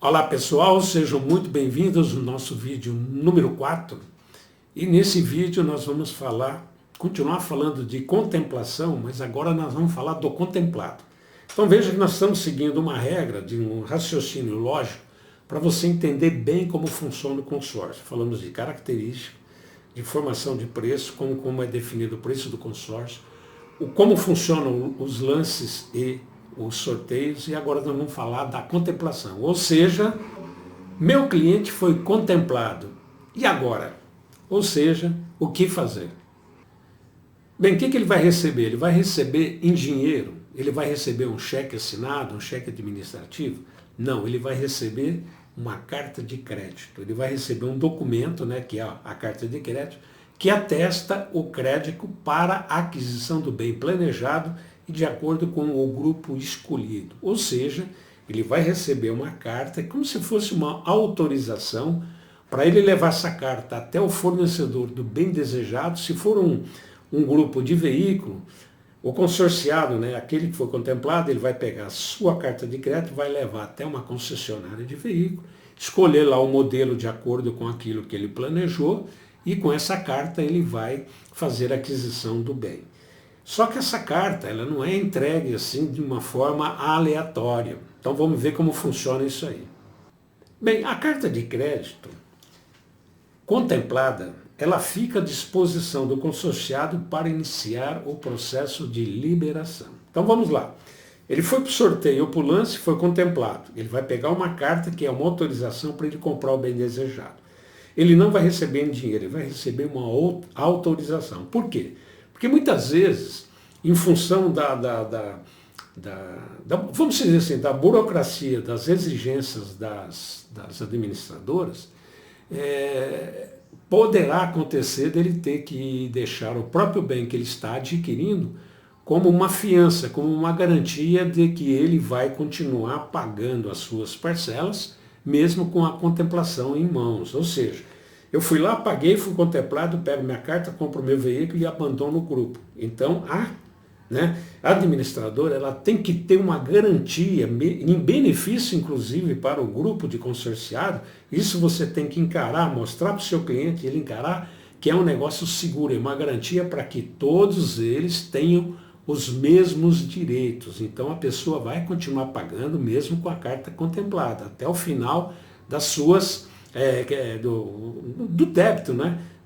Olá pessoal, sejam muito bem-vindos no nosso vídeo número 4. E nesse vídeo nós vamos continuar falando de contemplação, mas agora nós vamos falar do contemplado. Então veja que nós estamos seguindo uma regra de um raciocínio lógico para você entender bem como funciona o consórcio. Falamos de características, de formação de preço, como é definido o preço do consórcio, como funcionam os lances e os sorteios, e agora nós vamos falar da contemplação. Ou seja, meu cliente foi contemplado. E agora? Ou seja, o que fazer? Bem, o que ele vai receber? Ele vai receber em dinheiro? Ele vai receber um cheque assinado, um cheque administrativo? Não, ele vai receber uma carta de crédito. Ele vai receber um documento, que é a carta de crédito, que atesta o crédito para a aquisição do bem planejado e de acordo com o grupo escolhido. Ou seja, ele vai receber uma carta como se fosse uma autorização para ele levar essa carta até o fornecedor do bem desejado. Se for um grupo de veículo, o consorciado, aquele que foi contemplado, ele vai pegar a sua carta de crédito, vai levar até uma concessionária de veículo, escolher lá o modelo de acordo com aquilo que ele planejou e com essa carta ele vai fazer a aquisição do bem. Só que essa carta ela não é entregue assim de uma forma aleatória. Então vamos ver como funciona isso aí. Bem, a carta de crédito contemplada, ela fica à disposição do consorciado para iniciar o processo de liberação. Então vamos lá. Ele foi para o sorteio ou para o lance, foi contemplado. Ele vai pegar uma carta que é uma autorização para ele comprar o bem desejado. Ele não vai receber em dinheiro, ele vai receber uma autorização. Por quê? Porque muitas vezes, em função vamos dizer assim, da burocracia, das exigências das administradoras, poderá acontecer dele ter que deixar o próprio bem que ele está adquirindo como uma fiança, como uma garantia de que ele vai continuar pagando as suas parcelas, mesmo com a contemplação em mãos. Ou seja, eu fui lá, paguei, fui contemplado, pego minha carta, compro meu veículo e abandono o grupo. Então, a administradora ela tem que ter uma garantia, em benefício inclusive para o grupo de consorciado. Isso você tem que encarar, mostrar para o seu cliente, ele encarar que é um negócio seguro, é uma garantia para que todos eles tenham os mesmos direitos. Então a pessoa vai continuar pagando mesmo com a carta contemplada, até o final das suas... do débito,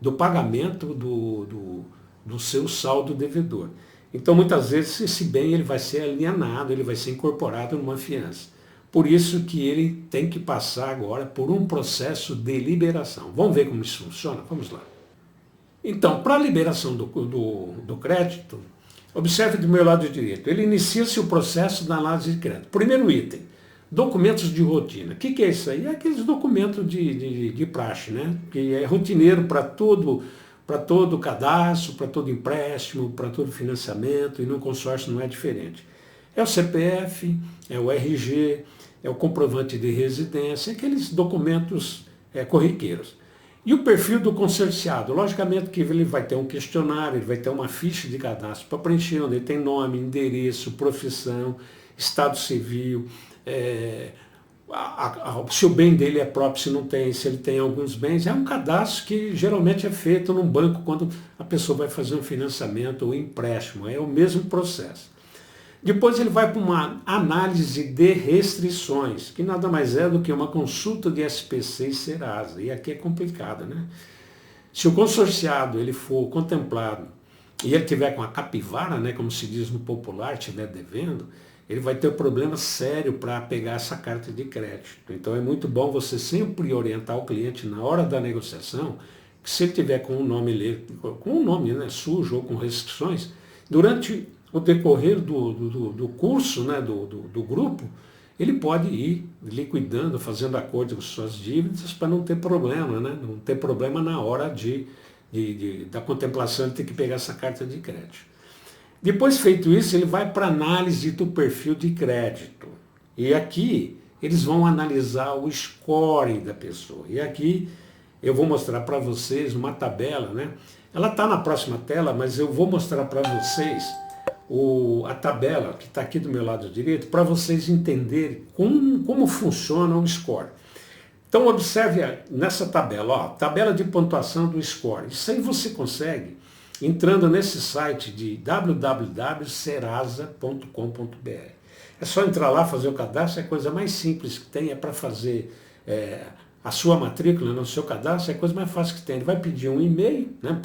do pagamento do seu saldo devedor. Então, muitas vezes, esse bem ele vai ser alienado, ele vai ser incorporado numa fiança. Por isso que ele tem que passar agora por um processo de liberação. Vamos ver como isso funciona? Vamos lá. Então, para a liberação do crédito, observe do meu lado direito, ele inicia-se o processo da análise de crédito. Primeiro item, documentos de rotina. O que é isso aí? É aqueles documentos de praxe, que é rotineiro para todo cadastro, para todo empréstimo, para todo financiamento, e no consórcio não é diferente. É o CPF, é o RG, é o comprovante de residência, aqueles documentos corriqueiros. E o perfil do consorciado, logicamente que ele vai ter um questionário, ele vai ter uma ficha de cadastro para preencher, onde ele tem nome, endereço, profissão, estado civil, se o bem dele é próprio, se não tem, se ele tem alguns bens. É um cadastro que geralmente é feito num banco quando a pessoa vai fazer um financiamento ou empréstimo, é o mesmo processo. Depois ele vai para uma análise de restrições, que nada mais é do que uma consulta de SPC e Serasa, e aqui é complicado, Se o consorciado ele for contemplado e ele tiver com a capivara, como se diz no popular, estiver devendo, ele vai ter um problema sério para pegar essa carta de crédito. Então é muito bom você sempre orientar o cliente na hora da negociação, que se ele tiver com um nome sujo ou com restrições, durante o decorrer do curso, do grupo, ele pode ir liquidando, fazendo acordo com suas dívidas para não ter problema, não ter problema na hora da contemplação de ter que pegar essa carta de crédito. Depois feito isso, ele vai para a análise do perfil de crédito. E aqui eles vão analisar o scoring da pessoa. E aqui eu vou mostrar para vocês uma tabela, Ela está na próxima tela, mas eu vou mostrar para vocês a tabela que está aqui do meu lado direito para vocês entenderem como funciona o score. Então observe nessa tabela, ó, tabela de pontuação do score. Isso aí você consegue entrando nesse site de www.serasa.com.br. É só entrar lá, fazer o cadastro, é a coisa mais simples que tem, é para fazer a sua matrícula no seu cadastro, é a coisa mais fácil que tem. Ele vai pedir um e-mail, né,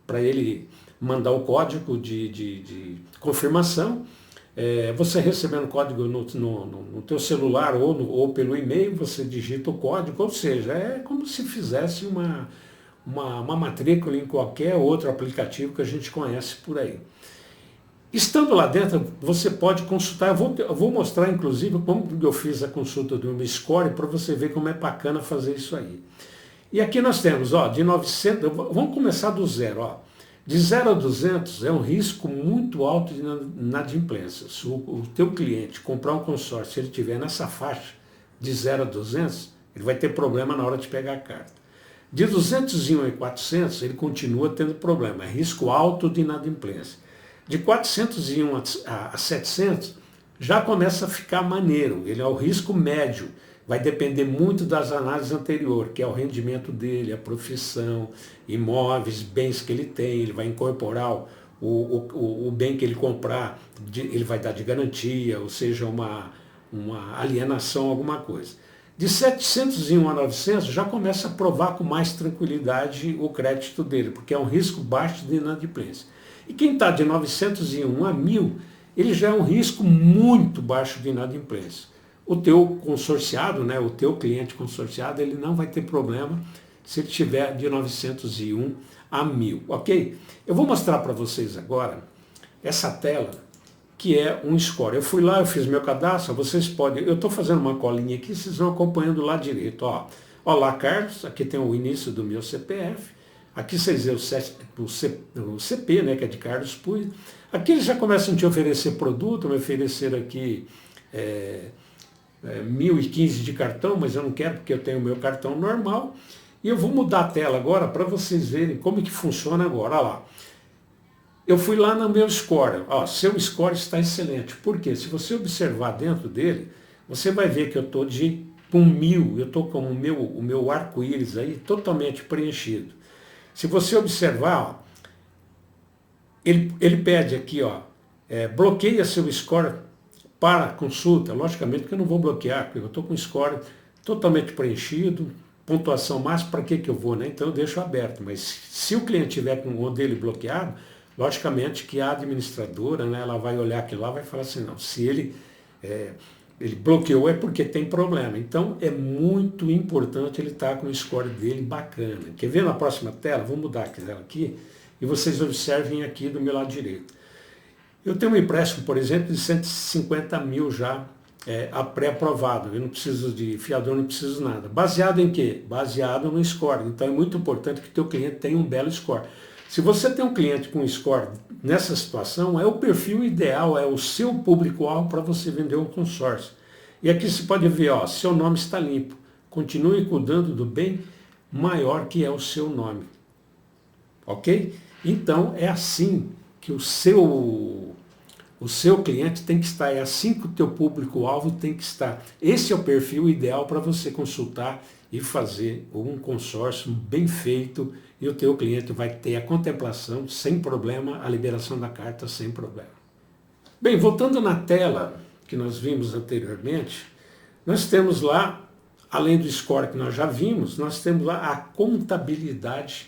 para ele mandar o código de confirmação. Você recebendo o código no teu celular ou pelo e-mail, você digita o código, ou seja, é como se fizesse uma matrícula em qualquer outro aplicativo que a gente conhece por aí. Estando lá dentro, você pode consultar, eu vou mostrar inclusive como eu fiz a consulta do meu score para você ver como é bacana fazer isso aí. E aqui nós temos, ó, de 900, vamos começar do zero, ó. De 0 a 200 é um risco muito alto de inadimplência. Se o teu cliente comprar um consórcio, se ele estiver nessa faixa de 0 a 200, ele vai ter problema na hora de pegar a carta. De 201 a 400, ele continua tendo problema, é risco alto de inadimplência. De 401 a 700, já começa a ficar maneiro, ele é o risco médio. Vai depender muito das análises anteriores, que é o rendimento dele, a profissão, imóveis, bens que ele tem, ele vai incorporar o bem que ele comprar, ele vai dar de garantia, ou seja, uma alienação, alguma coisa. De 701 a 900 já começa a provar com mais tranquilidade o crédito dele, porque é um risco baixo de inadimplência. E quem está de 901 a 1000, ele já é um risco muito baixo de inadimplência. O teu consorciado, né, o teu cliente consorciado, ele não vai ter problema se ele tiver de 901 a 1000, ok? Eu vou mostrar para vocês agora essa tela, que é um score. Eu fui lá, eu fiz meu cadastro, vocês podem, eu estou fazendo uma colinha aqui, vocês vão acompanhando lá direito, ó. Olá, Carlos, aqui tem o início do meu CPF, aqui vocês veem o CP, né, que é de Carlos Puig. Aqui eles já começam a te oferecer produto, me ofereceram aqui 1015 de cartão, mas eu não quero porque eu tenho o meu cartão normal. E eu vou mudar a tela agora para vocês verem como que funciona agora. Olha lá. Eu fui lá no meu score. Ó, seu score está excelente. Por quê? Se você observar dentro dele, você vai ver que eu estou com 1000, eu estou com o meu arco-íris aí totalmente preenchido. Se você observar, ó, ele pede aqui, ó, bloqueia seu score para consulta. Logicamente que eu não vou bloquear, porque eu estou com o score totalmente preenchido, pontuação máxima, para que eu vou, né? Então eu deixo aberto. Mas se o cliente tiver com o dele bloqueado, logicamente que a administradora, né, ela vai olhar aquilo lá e vai falar assim, não, se ele bloqueou é porque tem problema. Então é muito importante ele estar com o score dele bacana. Quer ver na próxima tela? Vou mudar a tela aqui e vocês observem aqui do meu lado direito. Eu tenho um empréstimo, por exemplo, de 150 mil já pré-aprovado. Eu não preciso de fiador, não preciso nada. Baseado em quê? Baseado no score. Então é muito importante que o teu cliente tenha um belo score. Se você tem um cliente com score nessa situação, é o perfil ideal, é o seu público-alvo para você vender um consórcio. E aqui você pode ver, ó, seu nome está limpo. Continue cuidando do bem maior que é o seu nome. Ok? Então é assim que o seu cliente tem que estar, é assim que o teu público-alvo tem que estar. Esse é o perfil ideal para você consultar e fazer um consórcio bem feito e o teu cliente vai ter a contemplação sem problema, a liberação da carta sem problema. Bem, voltando na tela que nós vimos anteriormente, nós temos lá, além do score que nós já vimos, nós temos lá a contabilidade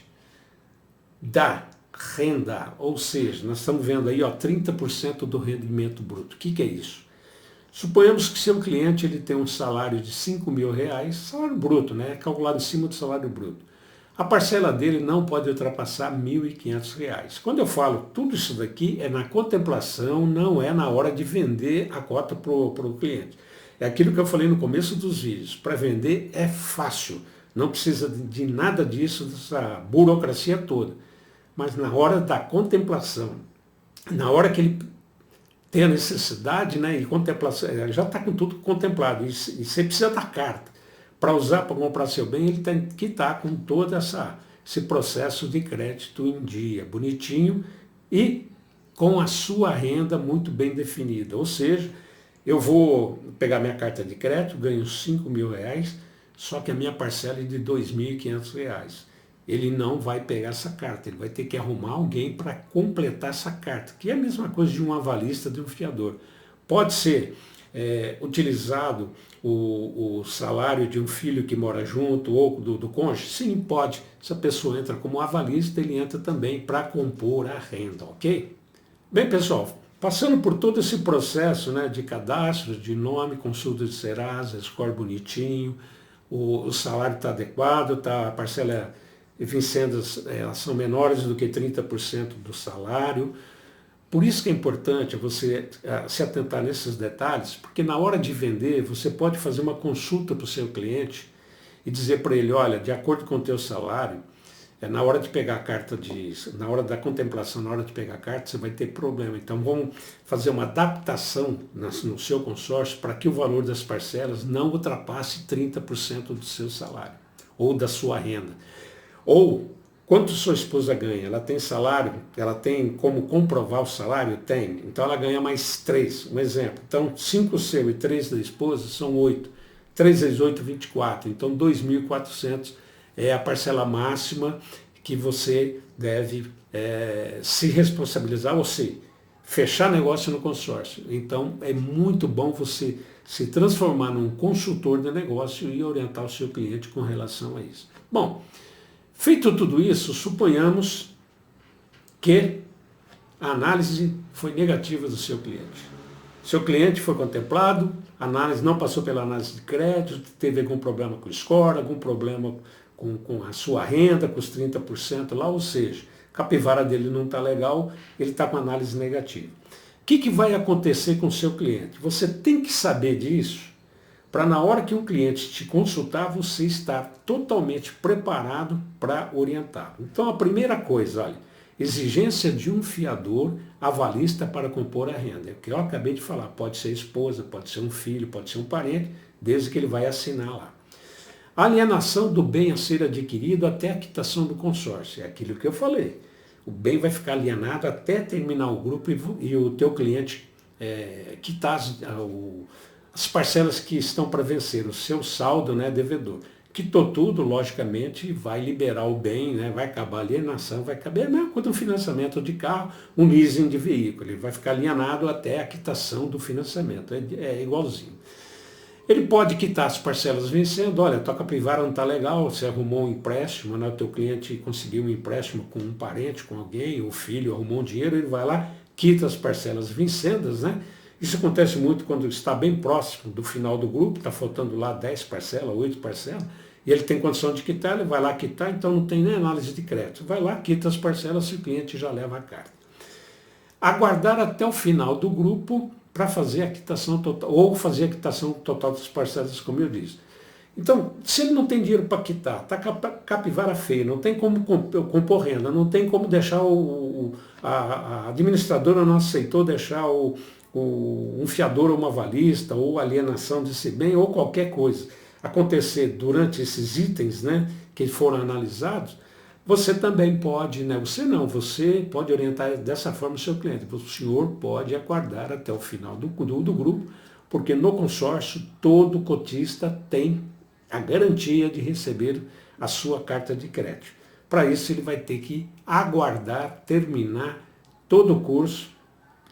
da renda, ou seja, nós estamos vendo aí, ó, 30% do rendimento bruto. O que é isso? Suponhamos que seu cliente ele tem um salário de R$5.000, salário bruto, né? Calculado em cima do salário bruto. A parcela dele não pode ultrapassar R$1.500. Quando eu falo tudo isso daqui é na contemplação, não é na hora de vender a cota para o cliente. É aquilo que eu falei no começo dos vídeos. Para vender é fácil, não precisa de nada disso, dessa burocracia toda. Mas na hora da contemplação, na hora que ele tem a necessidade, né, e contemplação, já está com tudo contemplado, e você precisa da carta. Para usar, para comprar seu bem, ele tem que estar com todo esse processo de crédito em dia, bonitinho, e com a sua renda muito bem definida. Ou seja, eu vou pegar minha carta de crédito, ganho R$ 5.000, só que a minha parcela é de R$ 2.500. Ele não vai pegar essa carta, ele vai ter que arrumar alguém para completar essa carta, que é a mesma coisa de um avalista, de um fiador. Pode ser utilizado o salário de um filho que mora junto ou do cônjuge? Sim, pode. Se a pessoa entra como avalista, ele entra também para compor a renda, ok? Bem, pessoal, passando por todo esse processo, né, de cadastro, de nome, consulta de Serasa, score bonitinho, o salário está adequado, a parcela vincendas elas são menores do que 30% do salário. Por isso que é importante você se atentar nesses detalhes, porque na hora de vender você pode fazer uma consulta para o seu cliente e dizer para ele, olha, de acordo com o teu salário, na hora de pegar a carta, na hora da contemplação, na hora de pegar a carta, você vai ter problema. Então vamos fazer uma adaptação no seu consórcio para que o valor das parcelas não ultrapasse 30% do seu salário ou da sua renda. Ou, quanto sua esposa ganha? Ela tem salário? Ela tem como comprovar o salário? Tem. Então ela ganha mais 3, um exemplo. Então 5 seu e 3 da esposa são 8. 3 vezes 8, 24. Então 2.400 é a parcela máxima que você deve se responsabilizar, ou seja, fechar negócio no consórcio. Então é muito bom você se transformar num consultor de negócio e orientar o seu cliente com relação a isso. Bom, feito tudo isso, suponhamos que a análise foi negativa do seu cliente. Seu cliente foi contemplado, a análise não passou pela análise de crédito, teve algum problema com o score, algum problema com a sua renda, com os 30% lá, ou seja, a capivara dele não está legal, ele está com análise negativa. O que vai acontecer com o seu cliente? Você tem que saber disso para na hora que um cliente te consultar, você estar totalmente preparado para orientá-lo. Então a primeira coisa, olha, exigência de um fiador avalista para compor a renda. É o que eu acabei de falar, pode ser esposa, pode ser um filho, pode ser um parente, desde que ele vai assinar lá. Alienação do bem a ser adquirido até a quitação do consórcio, é aquilo que eu falei. O bem vai ficar alienado até terminar o grupo e o teu cliente quitar as parcelas que estão para vencer, o seu saldo, né, devedor. Quitou tudo, logicamente, vai liberar o bem, né, vai acabar a alienação, vai caber a mesma coisa um financiamento de carro, um leasing de veículo, ele vai ficar alienado até a quitação do financiamento, é igualzinho. Ele pode quitar as parcelas vencendo, olha, tua capivara não está legal, você arrumou um empréstimo, né, o teu cliente conseguiu um empréstimo com um parente, com alguém, o filho arrumou um dinheiro, ele vai lá, quita as parcelas vencendas, né? Isso acontece muito quando está bem próximo do final do grupo, está faltando lá 10 parcelas, 8 parcelas, e ele tem condição de quitar, ele vai lá quitar, então não tem nem análise de crédito. Vai lá, quita as parcelas e o cliente já leva a carta. Aguardar até o final do grupo para fazer a quitação total, ou fazer a quitação total das parcelas, como eu disse. Então, se ele não tem dinheiro para quitar, está capivara feia, não tem como compor renda, não tem como deixar a administradora não aceitou deixar um fiador ou uma avalista, ou alienação desse bem, ou qualquer coisa acontecer durante esses itens, né, que foram analisados, você também pode, né, você pode orientar dessa forma o seu cliente. O senhor pode aguardar até o final do grupo, porque no consórcio todo cotista tem a garantia de receber a sua carta de crédito. Para isso ele vai ter que aguardar terminar todo o curso,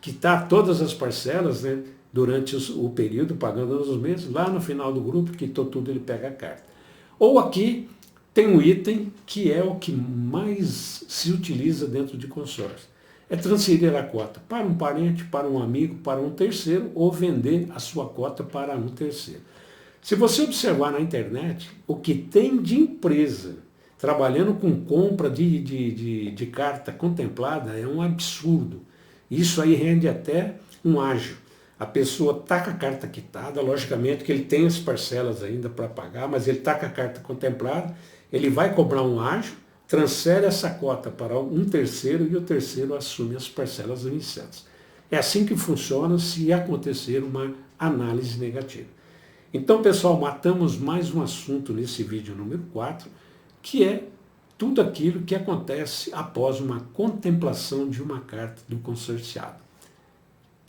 quitar todas as parcelas, né, durante o período, pagando nos meses, lá no final do grupo, quitou tudo, ele pega a carta. Ou aqui tem um item que é o que mais se utiliza dentro de consórcio. É transferir a cota para um parente, para um amigo, para um terceiro, ou vender a sua cota para um terceiro. Se você observar na internet, o que tem de empresa trabalhando com compra de carta contemplada é um absurdo. Isso aí rende até um ágio. A pessoa está com a carta quitada, logicamente que ele tem as parcelas ainda para pagar, mas ele está com a carta contemplada, ele vai cobrar um ágio, transfere essa cota para um terceiro e o terceiro assume as parcelas vencidas. É assim que funciona se acontecer uma análise negativa. Então, pessoal, matamos mais um assunto nesse vídeo número 4, que é tudo aquilo que acontece após uma contemplação de uma carta do consorciado.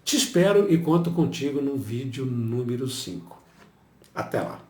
Te espero e conto contigo no vídeo número 5. Até lá!